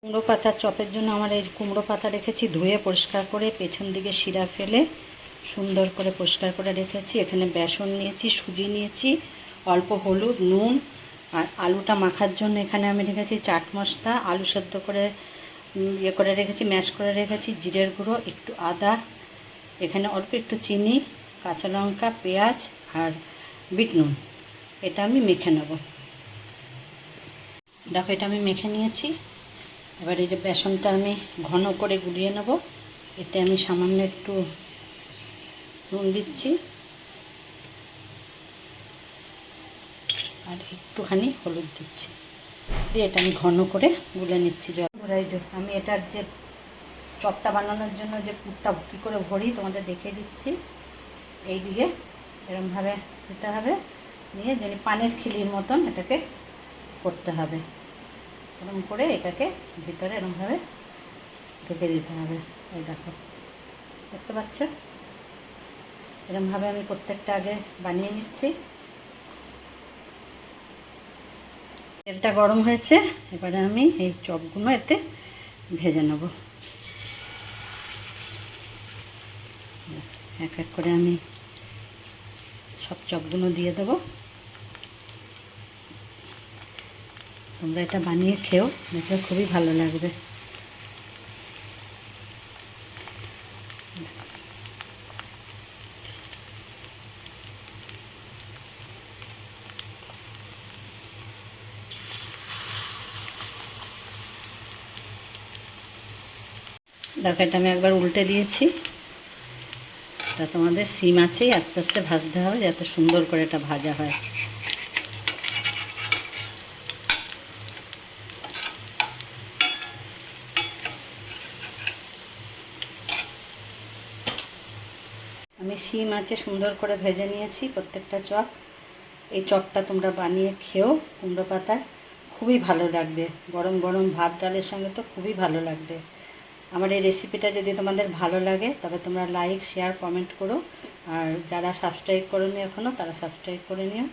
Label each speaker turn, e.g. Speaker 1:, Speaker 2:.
Speaker 1: কুমড়ো পাতার চপের জন্য আমার এই কুমড়ো পাতা রেখেছি ধুয়ে পরিষ্কার করে, পেছন দিকে শিরা ফেলে সুন্দর করে পরিষ্কার করে রেখেছি। এখানে বেসন নিয়েছি, সুজি নিয়েছি, অল্প হলুদ, নুন, আর আলুটা মাখার জন্য এখানে আমি রেখেছি চাট মশলা, আলু সেদ্ধ করে ইয়ে করে রেখেছি, ম্যাশ করে রেখেছি, জিরের গুঁড়ো, একটু আদা, এখানে অল্প একটু চিনি, কাঁচা লঙ্কা, পেঁয়াজ আর বিট নুন। এটা আমি মেখে নেব। দেখো, এটা আমি মেখে নিয়েছি। এবার এই যে বেসনটা আমি ঘন করে গুলিয়ে নেব। এতে আমি সামান্য একটু নুন দিচ্ছি আর একটুখানি হলুদ দিচ্ছি, দিয়ে এটা আমি ঘন করে গুলে নিচ্ছি। এই যে আমি এটার যে চপটা বানানোর জন্য যে পুরটা কী করে ভরি তোমাদের দেখিয়ে দিচ্ছি। এই দিকে এরমভাবে দিতে হবে, নিয়ে যেন পানের খিলির মতন এটাকে করতে হবে। এরকম করে এটাকে ভিতরে এরকমভাবে ঢুকে দিতে হবে। এই দেখো, দেখতে পাচ্ছ? এরকমভাবে আমি প্রত্যেকটা আগে বানিয়ে নিচ্ছি। তেলটা গরম হয়েছে, এবারে আমি এই চপগুলো এতে ভেজে নেব। এক এক করে আমি সব চপগুলো দিয়ে দেবো। তোমরা এটা বানিয়ে খেও, দেখবে খুবই ভালো লাগবে। দেখো, এটা আমি একবার উল্টে দিয়েছি। এটা তোমাদের সিম আছেই আস্তে আস্তে ভাজতে হবে, যাতে সুন্দর করে এটা ভাজা হয়। আমি সিম আছে সুন্দর করে ভেজে নিয়েছি প্রত্যেকটা চপ। এই চপটা তোমরা বানিয়ে খেও, কুমড়ো পাতার খুবই ভালো লাগবে। গরম গরম ভাত ডালের সঙ্গে তো খুবই ভালো লাগবে। আমার এই রেসিপিটা যদি তোমাদের ভালো লাগে তবে তোমরা লাইক, শেয়ার, কমেন্ট করো। আর যারা সাবস্ক্রাইব করোনি এখনও, তারা সাবস্ক্রাইব করে নিও।